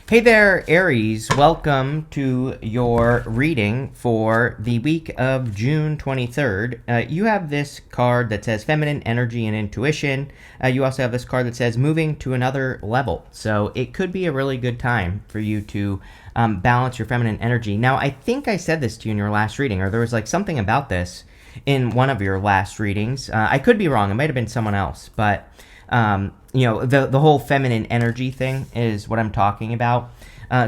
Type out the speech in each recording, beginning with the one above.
Hey there, Aries. Welcome to your reading for the week of June 23rd. You have this card that says Feminine Energy and Intuition. You also have this card that says Moving to Another Level. So it could be a really good time for you to balance your feminine energy. Now, I think I said this to you in your last reading, or there was like something about this in one of your last readings. I could be wrong. It might have been someone else, but the whole feminine energy thing is what I'm talking about.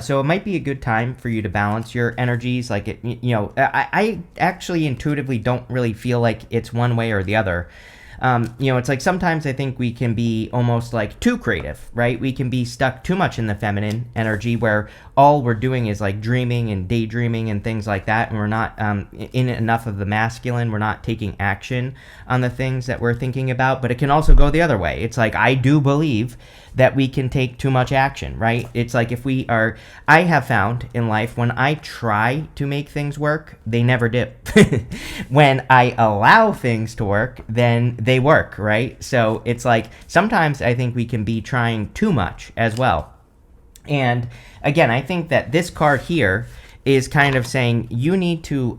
So it might be a good time for you to balance your energies. Like I actually intuitively don't really feel like it's one way or the other. It's like sometimes I think we can be almost like too creative, right? We can be stuck too much in the feminine energy where all we're doing is like dreaming and daydreaming and things like that. And we're not in enough of the masculine. We're not taking action on the things that we're thinking about. But it can also go the other way. It's like I do believe that we can take too much action, right? It's like I have found in life when I try to make things work, they never do. When I allow things to work, then they work, right? So it's like sometimes I think we can be trying too much as well. And again, I think that this card here is kind of saying you need to,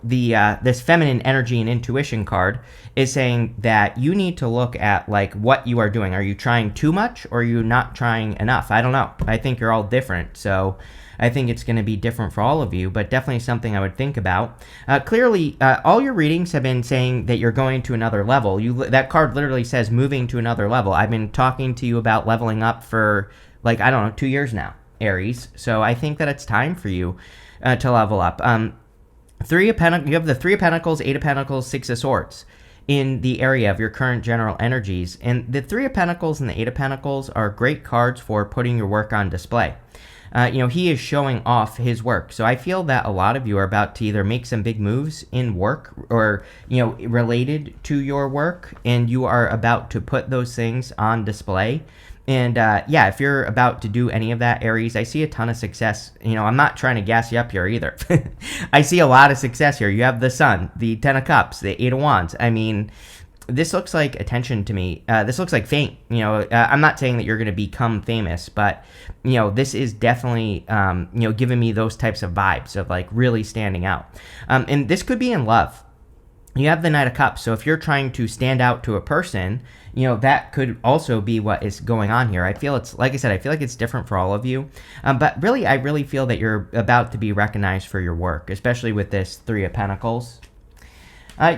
this feminine energy and intuition card is saying that you need to look at like what you are doing. Are you trying too much or are you not trying enough? I don't know. I think you're all different. So I think it's going to be different for all of you, but definitely something I would think about. Clearly, all your readings have been saying that you're going to another level. That card literally says moving to another level. I've been talking to you about leveling up for 2 years now, Aries. So I think that it's time for you to level up. You have the Three of Pentacles, Eight of Pentacles, Six of Swords in the area of your current general energies. And the Three of Pentacles and the Eight of Pentacles are great cards for putting your work on display. He is showing off his work. So I feel that a lot of you are about to either make some big moves in work or, related to your work, and you are about to put those things on display. And if you're about to do any of that, Aries, I see a ton of success. I'm not trying to gas you up here either. I see a lot of success here. You have the Sun, the Ten of Cups, the Eight of Wands. I mean, this looks like attention to me. This looks like fame. I'm not saying that you're going to become famous, but, this is definitely, giving me those types of vibes of like really standing out. And this could be in love. You have the Knight of Cups. So if you're trying to stand out to a person, that could also be what is going on here. I feel it's, like I said, I feel like it's different for all of you. But really, I really feel that you're about to be recognized for your work, especially with this Three of Pentacles.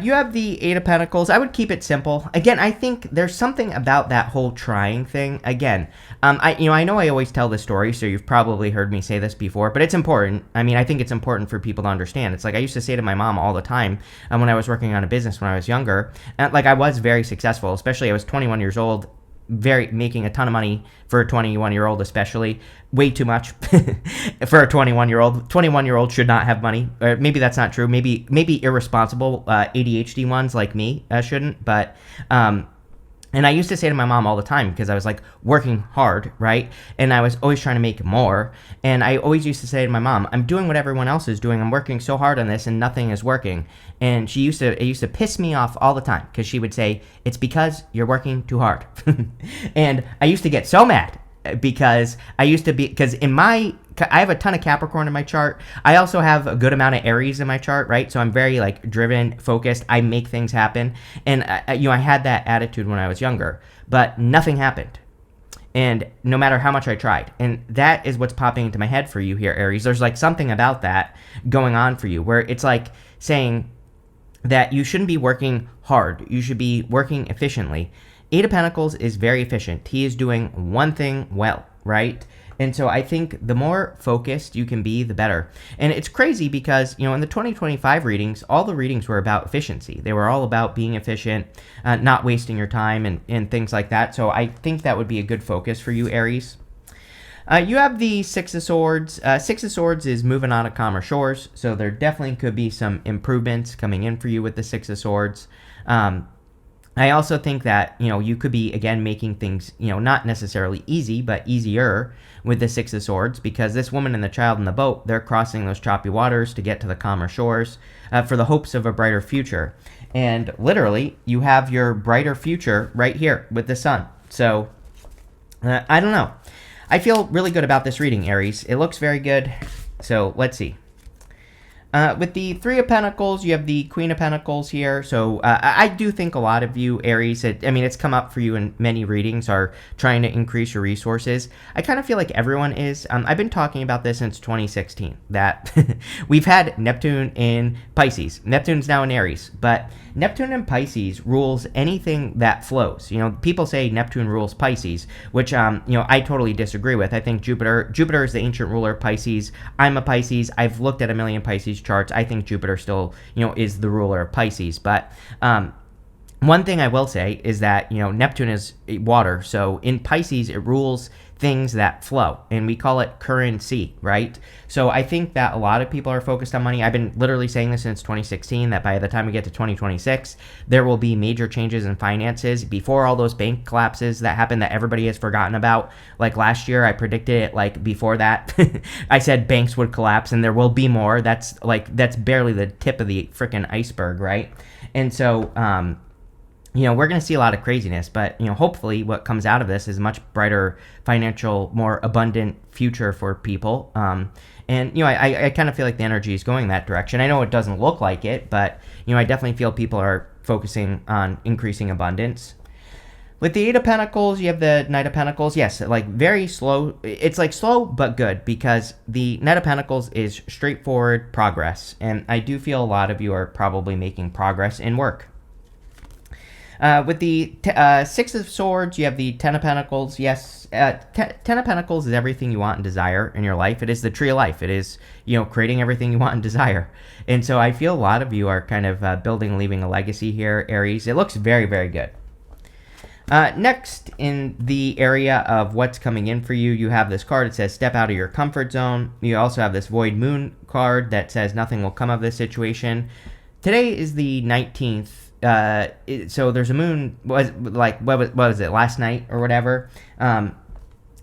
You have the Eight of Pentacles. I would keep it simple. Again, I think there's something about that whole trying thing. Again, I know I always tell this story, so you've probably heard me say this before, but it's important. I mean, I think it's important for people to understand. It's like I used to say to my mom all the time when I was working on a business when I was younger, and I was very successful, especially I was 21 years old, making a ton of money for a 21-year-old, especially way too much for a 21-year-old. 21-year-old should not have money. Or maybe that's not true. Maybe irresponsible ADHD ones like me shouldn't. But and I used to say to my mom all the time, because I was like working hard, right? And I was always trying to make more. And I always used to say to my mom, I'm doing what everyone else is doing. I'm working so hard on this and nothing is working. And it used to piss me off all the time, because she would say, it's you're working too hard. And I used to get so mad because I have a ton of Capricorn in my chart. I also have a good amount of Aries in my chart, right? So I'm very driven, focused. I make things happen. And I had that attitude when I was younger, but nothing happened. And no matter how much I tried. And that is what's popping into my head for you here, Aries. There's something about that going on for you where it's like saying that you shouldn't be working hard. You should be working efficiently. Eight of Pentacles is very efficient. He is doing one thing well, right? And so I think the more focused you can be, the better. And it's crazy because, in the 2025 readings, all the readings were about efficiency. They were all about being efficient, not wasting your time and things like that. So I think that would be a good focus for you, Aries. You have the Six of Swords. Six of Swords is moving on to calmer shores. So there definitely could be some improvements coming in for you with the Six of Swords. I also think that, you could be, again, making things, not necessarily easy, but easier with the Six of Swords, because this woman and the child in the boat, they're crossing those choppy waters to get to the calmer shores for the hopes of a brighter future. And literally, you have your brighter future right here with the Sun. So, I don't know. I feel really good about this reading, Aries. It looks very good. So let's see. With the Three of Pentacles, you have the Queen of Pentacles here. So I do think a lot of you, Aries, it's come up for you in many readings, are trying to increase your resources. I kind of feel like everyone is. I've been talking about this since 2016, that we've had Neptune in Pisces. Neptune's now in Aries, but Neptune in Pisces rules anything that flows. People say Neptune rules Pisces, which, I totally disagree with. I think Jupiter is the ancient ruler of Pisces. I'm a Pisces. I've looked at a million Pisces charts. I think Jupiter still, is the ruler of Pisces. But one thing I will say is that, Neptune is water. So in Pisces, it rules things that flow, and we call it currency, right? So I think that a lot of people are focused on money. I've been literally saying this since 2016, that by the time we get to 2026, there will be major changes in finances before all those bank collapses that happened that everybody has forgotten about. Like last year, I predicted it, like before that, I said banks would collapse, and there will be more. That's barely the tip of the freaking iceberg, right? And so, we're going to see a lot of craziness, but, hopefully what comes out of this is a much brighter financial, more abundant future for people. I kind of feel like the energy is going that direction. I know it doesn't look like it, but, I definitely feel people are focusing on increasing abundance. With the Eight of Pentacles, you have the Knight of Pentacles. Yes, like very slow. It's like slow but good, because the Knight of Pentacles is straightforward progress. And I do feel a lot of you are probably making progress in work. With the Six of Swords, you have the Ten of Pentacles. Yes, Ten of Pentacles is everything you want and desire in your life. It is the tree of life. It is, creating everything you want and desire. And so I feel a lot of you are kind of building and leaving a legacy here, Aries. It looks very, very good. Next, in the area of what's coming in for you, you have this card. It says, step out of your comfort zone. You also have this Void Moon card that says nothing will come of this situation. Today is the 19th. So there's a moon, what was it, last night or whatever?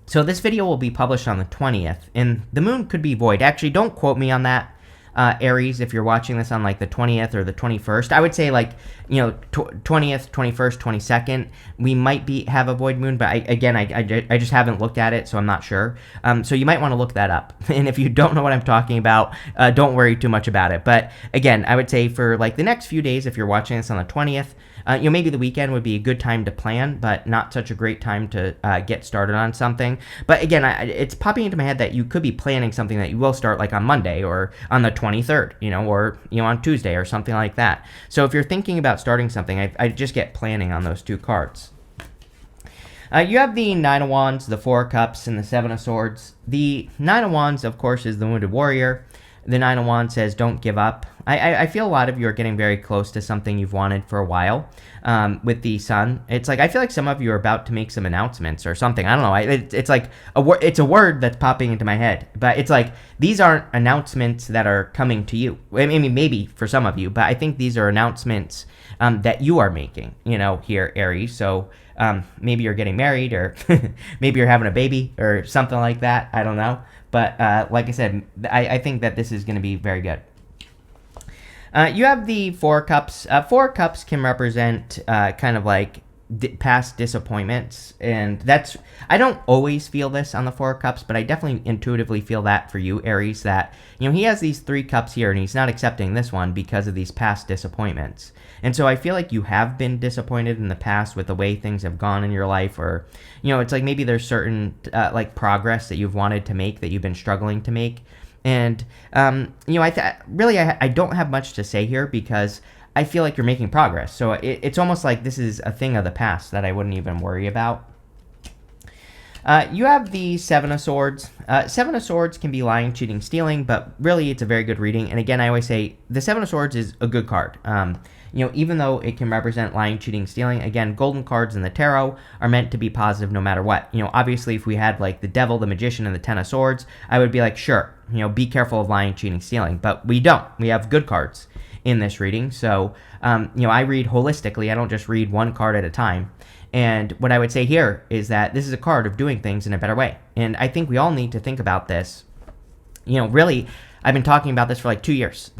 So this video will be published on the 20th, and the moon could be void. Actually, don't quote me on that, Aries, if you're watching this on like the 20th or the 21st. I would say 20th, 21st, 22nd, we might have a void moon, but I just haven't looked at it, so I'm not sure. So you might want to look that up. And if you don't know what I'm talking about, don't worry too much about it. But again, I would say for like the next few days, if you're watching this on the 20th, maybe the weekend would be a good time to plan, but not such a great time to get started on something. But again, it's popping into my head that you could be planning something that you will start like on Monday or on the 23rd, or on Tuesday or something like that. So if you're thinking about starting something, I just get planning on those two cards. You have the Nine of Wands, the Four of Cups, and the Seven of Swords. The Nine of Wands, of course, is the Wounded Warrior. The Nine of Wands says, don't give up. I feel a lot of you are getting very close to something you've wanted for a while. With the Sun, it's like I feel like some of you are about to make some announcements or something. I don't know. It's like it's a word that's popping into my head, but it's like these aren't announcements that are coming to you. I mean, maybe for some of you, but I think these are announcements that you are making. Here, Aries. So maybe you're getting married, or maybe you're having a baby, or something like that. I don't know. But like I said, I think that this is going to be very good. You have the Four of Cups. Four of Cups can represent kind of like past disappointments, and I don't always feel this on the Four of Cups, but I definitely intuitively feel that for you, Aries, that he has these three cups here, and he's not accepting this one because of these past disappointments. And so I feel like you have been disappointed in the past with the way things have gone in your life, or it's like maybe there's certain like progress that you've wanted to make that you've been struggling to make. And I don't have much to say here because I feel like you're making progress. So it's almost like this is a thing of the past that I wouldn't even worry about. You have the Seven of Swords. Seven of Swords can be lying, cheating, stealing, but really it's a very good reading. And again, I always say the Seven of Swords is a good card. Even though it can represent lying, cheating, stealing, again, golden cards in the tarot are meant to be positive no matter what. Obviously, if we had like the Devil, the Magician, and the Ten of Swords, I would be like, sure, be careful of lying, cheating, stealing. But we don't. We have good cards in this reading. So, I read holistically. I don't just read one card at a time. And what I would say here is that this is a card of doing things in a better way. And I think we all need to think about this. Really, I've been talking about this for like 2 years,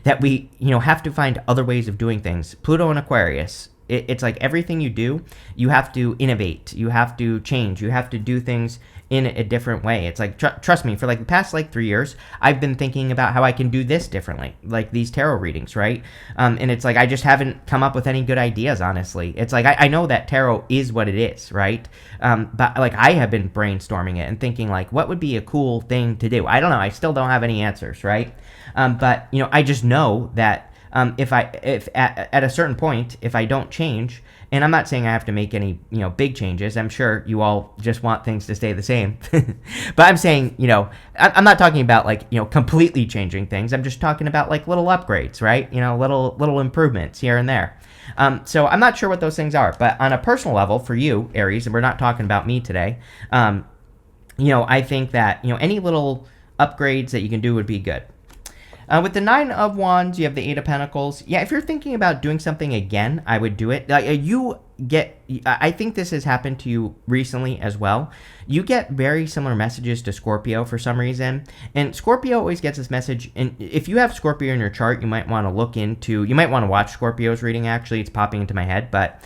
that we, have to find other ways of doing things. Pluto and Aquarius, it's like everything you do, you have to innovate, you have to change, you have to do things in a different way. It's like, trust me, for like the past like 3 years, I've been thinking about how I can do this differently, like these tarot readings, right? And it's like I just haven't come up with any good ideas, honestly. It's like I know that tarot is what it is, right? But like I have been brainstorming it and thinking like, what would be a cool thing to do? I don't know. I still don't have any answers, right? But I just know that if at a certain point, if I don't change, and I'm not saying I have to make any, big changes. I'm sure you all just want things to stay the same. But I'm saying, I'm not talking about like, completely changing things. I'm just talking about like little upgrades, right? Little improvements here and there. So I'm not sure what those things are, but on a personal level for you, Aries, and we're not talking about me today, I think that, any little upgrades that you can do would be good. With the 9 of Wands, you have the 8 of Pentacles. Yeah, if you're thinking about doing something again, I would do it. I think this has happened to you recently as well. You get very similar messages to Scorpio for some reason. And Scorpio always gets this message. And if you have Scorpio in your chart, you might want to watch Scorpio's reading, actually. It's popping into my head. But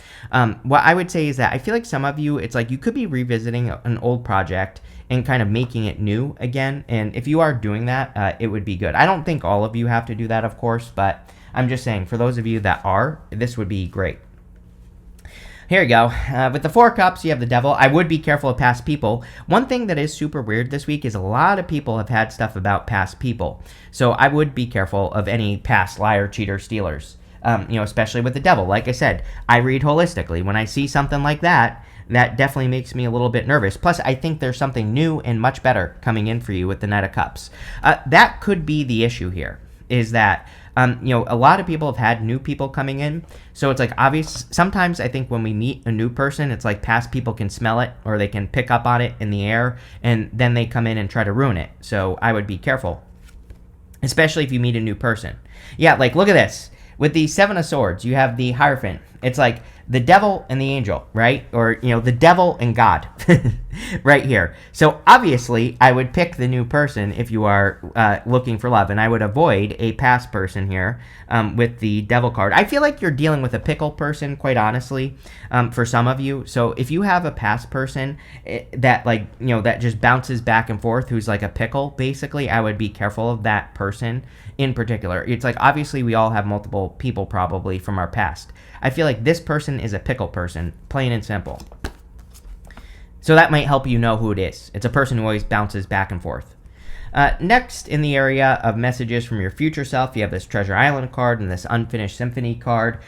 what I would say is that I feel like some of you, it's like you could be revisiting an old project and kind of making it new again. And if you are doing that, it would be good. I don't think all of you have to do that, of course, but I'm just saying for those of you that are, this would be great. Here you go. With the 4 of Cups, you have the Devil. I would be careful of past people. One thing that is super weird this week is a lot of people have had stuff about past people. So I would be careful of any past liar, cheater, stealers, especially with the Devil. Like I said, I read holistically. When I see something like that, that definitely makes me a little bit nervous. Plus, I think there's something new and much better coming in for you with the Knight of Cups. That could be the issue here, is that, a lot of people have had new people coming in. So it's like obvious. Sometimes I think when we meet a new person, it's like past people can smell it or they can pick up on it in the air, and then they come in and try to ruin it. So I would be careful, especially if you meet a new person. Yeah, like look at this. With the 7 of Swords, you have the Hierophant. It's like the devil and the angel, right? Or, the devil and God right here. So obviously, I would pick the new person if you are looking for love, and I would avoid a past person here with the devil card. I feel like you're dealing with a pickle person, quite honestly, for some of you. So if you have a past person that that just bounces back and forth, who's like a pickle, basically, I would be careful of that person in particular. It's like, obviously, we all have multiple people probably from our past. I feel like this person is a pickle person, plain and simple. So that might help you know who it is. It's a person who always bounces back and forth. Next, in the area of messages from your future self, you have this Treasure Island card and this Unfinished Symphony card.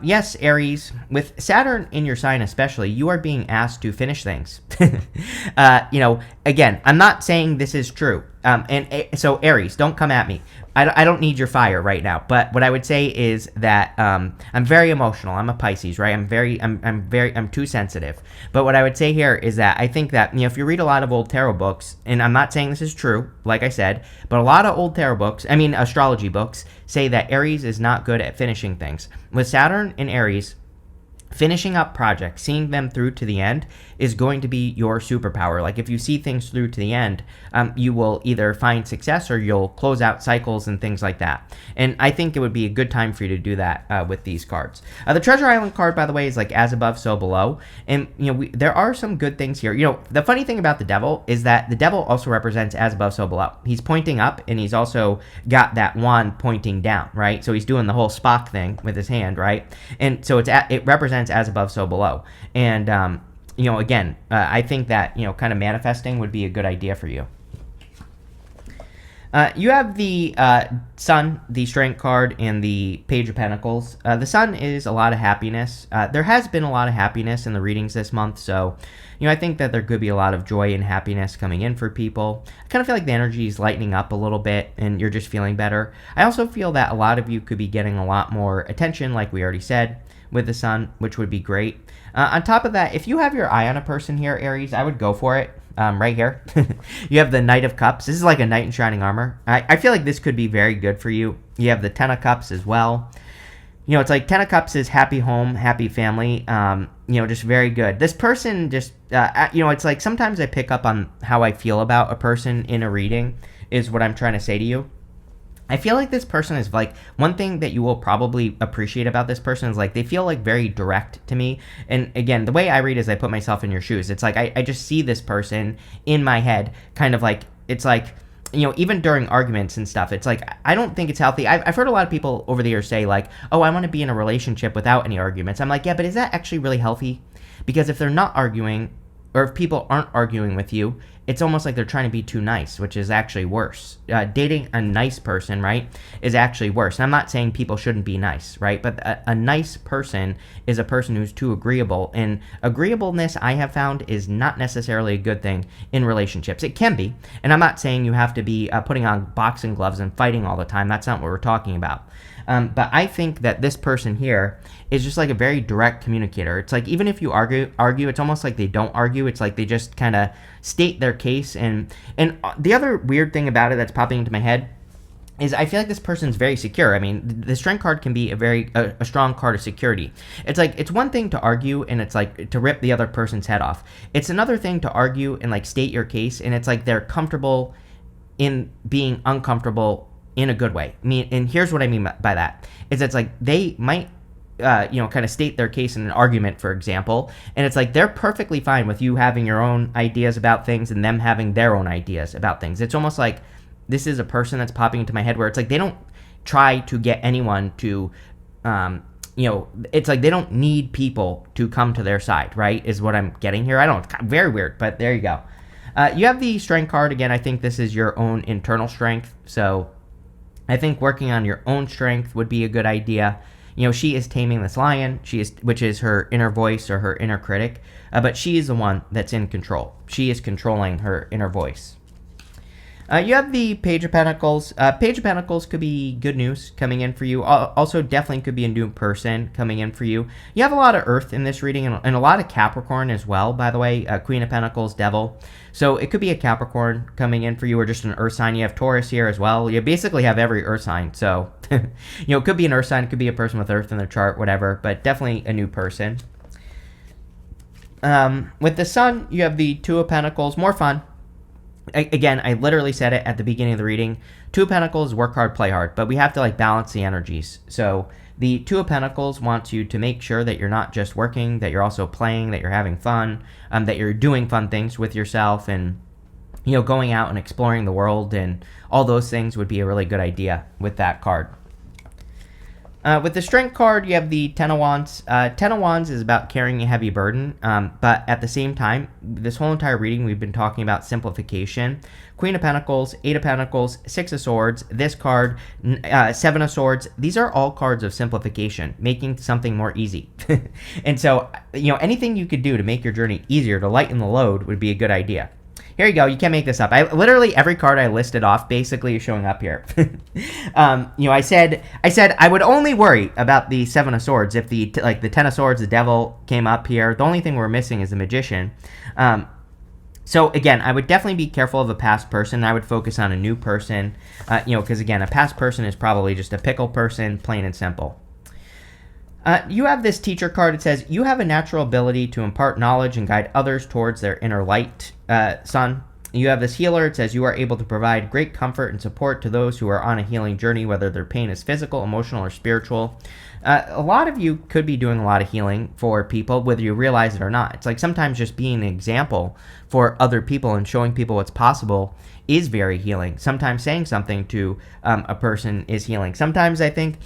Yes, Aries, with Saturn in your sign especially, you are being asked to finish things. Again, I'm not saying this is true. So Aries, don't come at me. I don't need your fire right now. But what I would say is that I'm very emotional. I'm a Pisces, right? I'm too sensitive. But what I would say here is that I think that if you read a lot of old tarot books, and I'm not saying this is true, like I said, but a lot of old tarot books, astrology books, say that Aries is not good at finishing things. With Saturn in Aries, finishing up projects, seeing them through to the end, is going to be your superpower. Like if you see things through to the end, you will either find success or you'll close out cycles and things like that. And I think it would be a good time for you to do that with these cards. The Treasure Island card, by the way, is like as above, so below. And there are some good things here. The funny thing about the devil is that the devil also represents as above, so below. He's pointing up, and he's also got that wand pointing down, right? So he's doing the whole Spock thing with his hand, right? And so it represents as above, so below. And again, I think that kind of manifesting would be a good idea for you. You have the Sun, the Strength card, and the Page of Pentacles. The Sun is a lot of happiness. There has been a lot of happiness in the readings this month, so I think that there could be a lot of joy and happiness coming in for people. I kind of feel like the energy is lightening up a little bit, and you're just feeling better. I also feel that a lot of you could be getting a lot more attention, like we already said, with the Sun, which would be great. On top of that, if you have your eye on a person here, Aries, I would go for it. Right here. You have the Knight of Cups. This is like a knight in shining armor. I feel like this could be very good for you. You have the 10 of Cups as well. It's like 10 of Cups is happy home, happy family. Just very good. This person just, it's like sometimes I pick up on how I feel about a person in a reading is what I'm trying to say to you. I feel like this person is like, one thing that you will probably appreciate about this person is like they feel like very direct to me. And again, the way I read is I put myself in your shoes. It's like I just see this person in my head, kind of like, it's like, even during arguments and stuff, it's like, I don't think it's healthy. I've heard a lot of people over the years say like, oh, I want to be in a relationship without any arguments. I'm like, yeah, but is that actually really healthy? Because if they're not arguing, or if people aren't arguing with you, it's almost like they're trying to be too nice, which is actually worse. Dating a nice person, right, is actually worse. And I'm not saying people shouldn't be nice, right? But a nice person is a person who's too agreeable. And agreeableness, I have found, is not necessarily a good thing in relationships. It can be. And I'm not saying you have to be putting on boxing gloves and fighting all the time. That's not what we're talking about. But I think that this person here is just like a very direct communicator. It's like, even if you argue, it's almost like they don't argue. It's like they just kind of state their case. And the other weird thing about it that's popping into my head is I feel like this person's very secure. I mean, the strength card can be a strong card of security. It's like, it's one thing to argue and it's like to rip the other person's head off. It's another thing to argue and like state your case, and it's like they're comfortable in being uncomfortable in a good way. I mean, and here's what I mean by that. Is it's like they might kind of state their case in an argument, for example, and it's like they're perfectly fine with you having your own ideas about things and them having their own ideas about things. It's almost like this is a person that's popping into my head where it's like they don't try to get anyone to, it's like they don't need people to come to their side, right, is what I'm getting here. I don't know, very weird, but there you go. You have the strength card. Again, I think this is your own internal strength, so I think working on your own strength would be a good idea. She is taming this lion, which is her inner voice or her inner critic, but she is the one that's in control. She is controlling her inner voice. You have the Page of Pentacles. Page of Pentacles could be good news coming in for you. Also, definitely could be a new person coming in for you. You have a lot of Earth in this reading and a lot of Capricorn as well, by the way. Queen of Pentacles, Devil. So it could be a Capricorn coming in for you, or just an Earth sign. You have Taurus here as well. You basically have every Earth sign. So, it could be an Earth sign. It could be a person with Earth in their chart, whatever. But definitely a new person. With the Sun, you have the Two of Pentacles. More fun. Again, I literally said it at the beginning of the reading. Two of Pentacles, work hard, play hard, but we have to like balance the energies. So the Two of Pentacles wants you to make sure that you're not just working, that you're also playing, that you're having fun, that you're doing fun things with yourself, and going out and exploring the world, and all those things would be a really good idea with that card. With the Strength card, you have the Ten of Wands. Ten of Wands is about carrying a heavy burden, but at the same time, this whole entire reading, we've been talking about simplification. Queen of Pentacles, Eight of Pentacles, Six of Swords, this card, Seven of Swords. These are all cards of simplification, making something more easy. And so, anything you could do to make your journey easier, to lighten the load, would be a good idea. Here you go. You can't make this up. Literally every card I listed off basically is showing up here. I said I would only worry about the Seven of Swords if the Ten of Swords, the Devil came up here. The only thing we're missing is the Magician. So again, I would definitely be careful of a past person. I would focus on a new person. Because again, a past person is probably just a pickle person, plain and simple. You have this Teacher card. It says, you have a natural ability to impart knowledge and guide others towards their inner light, Son. You have this Healer. It says, you are able to provide great comfort and support to those who are on a healing journey, whether their pain is physical, emotional, or spiritual. A lot of you could be doing a lot of healing for people, whether you realize it or not. It's like sometimes just being an example for other people and showing people what's possible is very healing. Sometimes saying something to a person is healing. Sometimes I think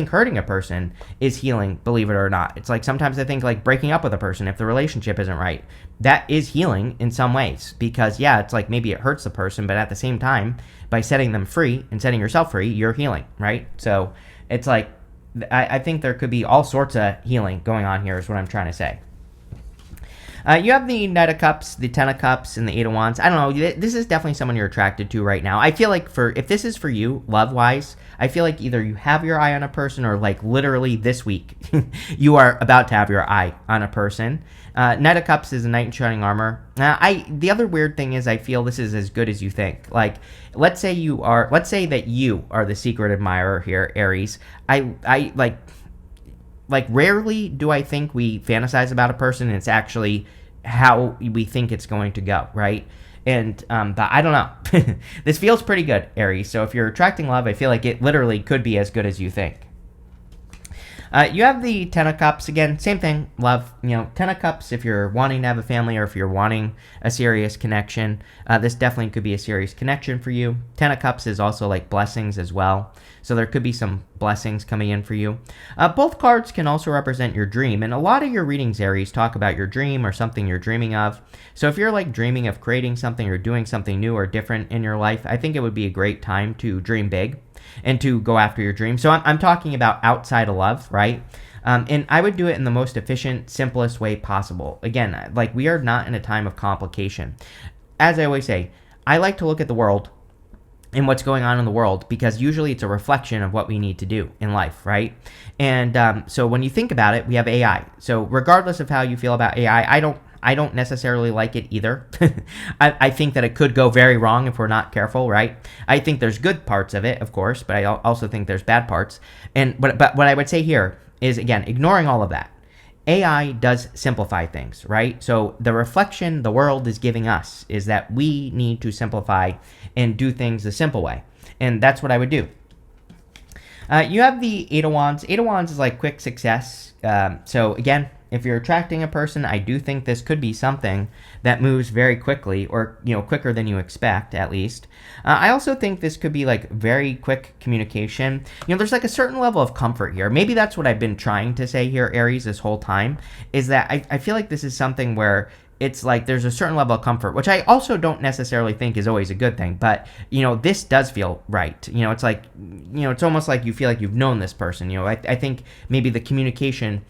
hurting a person is healing, believe it or not. It's like sometimes I think like breaking up with a person if the relationship isn't right. That is healing in some ways, because yeah, it's like maybe it hurts the person, but at the same time, by setting them free and setting yourself free, you're healing, right? So it's like, I think there could be all sorts of healing going on here is what I'm trying to say. You have the Knight of Cups, the Ten of Cups, and the Eight of Wands. I don't know. This is definitely someone you're attracted to right now. I feel like if this is for you, love-wise, I feel like either you have your eye on a person or like literally this week you are about to have your eye on a person. Knight of Cups is a knight in shining armor. The other weird thing is I feel this is as good as you think. Like, let's say that you are the secret admirer here, Aries. I rarely do I think we fantasize about a person and it's actually how we think it's going to go, right? And but I don't know. This feels pretty good, Aries. So if you're attracting love, I feel like it literally could be as good as you think. You have the Ten of Cups. Again, same thing, love. Ten of Cups, if you're wanting to have a family or if you're wanting a serious connection, this definitely could be a serious connection for you. Ten of Cups is also like blessings as well. So there could be some blessings coming in for you. Both cards can also represent your dream. And a lot of your readings, Aries, talk about your dream or something you're dreaming of. So if you're like dreaming of creating something or doing something new or different in your life, I think it would be a great time to dream big and to go after your dream. So I'm talking about outside of love, right? And I would do it in the most efficient, simplest way possible. Again, like we are not in a time of complication. As I always say, I like to look at the world and what's going on in the world because usually it's a reflection of what we need to do in life, right? And so when you think about it, we have AI. So regardless of how you feel about AI, I don't necessarily like it either. I think that it could go very wrong if we're not careful, right? I think there's good parts of it, of course, but I also think there's bad parts. But what I would say here is, again, ignoring all of that, AI does simplify things, right? So the reflection the world is giving us is that we need to simplify and do things the simple way. And that's what I would do. You have the Eight of Wands. Eight of Wands is like quick success. So again, if you're attracting a person, I do think this could be something that moves very quickly or, quicker than you expect, at least. I also think this could be like very quick communication. There's like a certain level of comfort here. Maybe that's what I've been trying to say here, Aries, this whole time, is that I feel like this is something where it's like there's a certain level of comfort, which I also don't necessarily think is always a good thing. But, this does feel right. It's like, it's almost like you feel like you've known this person. I think maybe the communication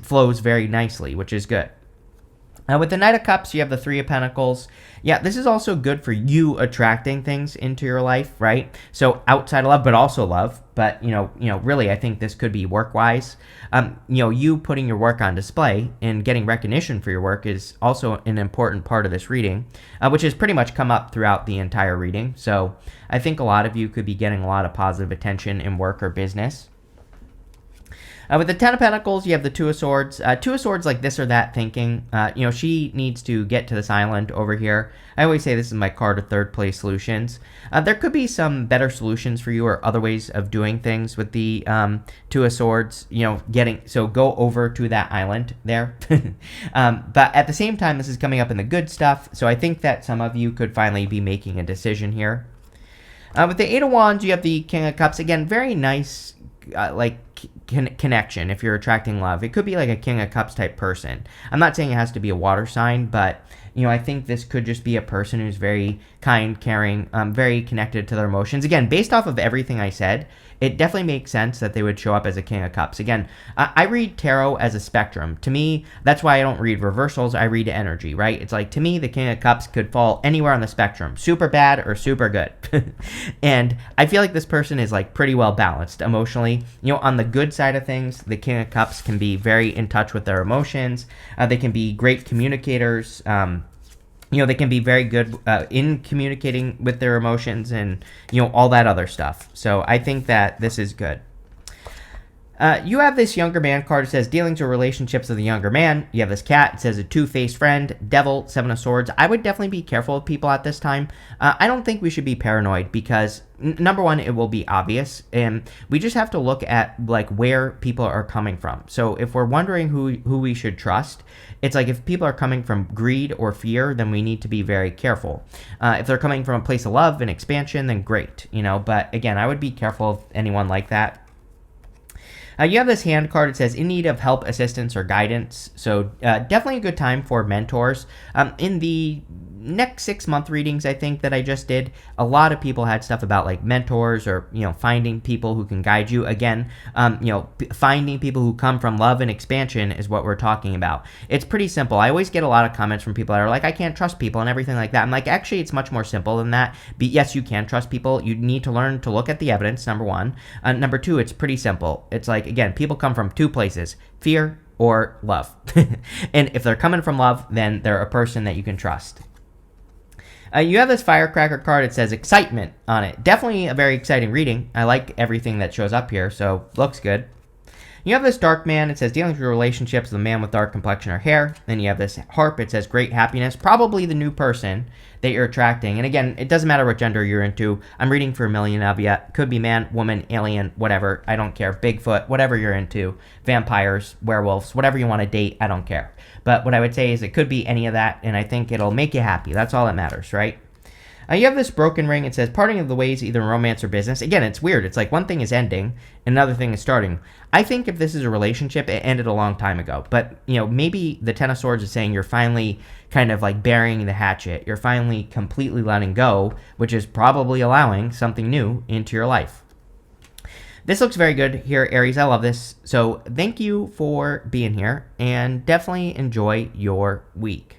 flows very nicely, which is good. With the Knight of Cups, you have the Three of Pentacles. Yeah, this is also good for you attracting things into your life, right? So outside of love, but also love. But, really, I think this could be work-wise. You putting your work on display and getting recognition for your work is also an important part of this reading, which has pretty much come up throughout the entire reading. So I think a lot of you could be getting a lot of positive attention in work or business. With the Ten of Pentacles, you have the Two of Swords. Two of Swords, like this or that thinking. She needs to get to this island over here. I always say this is my card of third place solutions. There could be some better solutions for you or other ways of doing things with the Two of Swords. So go over to that island there. But at the same time, this is coming up in the good stuff. So I think that some of you could finally be making a decision here. With the Eight of Wands, you have the King of Cups. Again, very nice, connection if you're attracting love. It could be like a King of Cups type person. I'm not saying it has to be a water sign, but I think this could just be a person who's very kind, caring, very connected to their emotions. Again, based off of everything I said, it definitely makes sense that they would show up as a King of Cups. Again, I read tarot as a spectrum. To me, that's why I don't read reversals. I read energy, right? It's like, to me, the King of Cups could fall anywhere on the spectrum, super bad or super good. And I feel like this person is like pretty well balanced emotionally. On the good side of things, the King of Cups can be very in touch with their emotions. They can be great communicators. They can be very good in communicating with their emotions and, all that other stuff. So I think that this is good. You have this younger man card. It says dealings or relationships with a younger man. You have this cat. It says a two-faced friend. Devil, Seven of Swords. I would definitely be careful with people at this time. I don't think we should be paranoid because, number one, it will be obvious. And we just have to look at like where people are coming from. So if we're wondering who we should trust, it's like if people are coming from greed or fear, then we need to be very careful. If they're coming from a place of love and expansion, then great. But again, I would be careful of anyone like that. You have this hand card. It says, in need of help, assistance, or guidance. So definitely a good time for mentors. In the next 6-month readings, I think, that I just did, a lot of people had stuff about like mentors or, finding people who can guide you. Again, finding people who come from love and expansion is what we're talking about. It's pretty simple. I always get a lot of comments from people that are like, I can't trust people and everything like that. I'm like, actually, it's much more simple than that. But yes, you can trust people. You need to learn to look at the evidence, number one. Number two, it's pretty simple. It's like, again, people come from two places, fear or love. And if they're coming from love, then they're a person that you can trust. You have this firecracker card. It says excitement on it. Definitely a very exciting reading. I like everything that shows up here, so looks good. You have this dark man. It says dealing with your relationships with a man with dark complexion or hair. Then you have this harp. It says great happiness, probably the new person that you're attracting. And again, it doesn't matter what gender you're into. I'm reading for a million of you. Could be man, woman, alien, whatever. I don't care. Bigfoot, whatever you're into. Vampires, werewolves, whatever you want to date. I don't care. But what I would say is it could be any of that, and I think it'll make you happy. That's all that matters, right? You have this broken ring. It says parting of the ways, either in romance or business. Again, it's weird. It's like one thing is ending, and another thing is starting. I think if this is a relationship, it ended a long time ago. But, maybe the Ten of Swords is saying you're finally kind of like burying the hatchet. You're finally completely letting go, which is probably allowing something new into your life. This looks very good here, Aries. I love this. So thank you for being here, and definitely enjoy your week.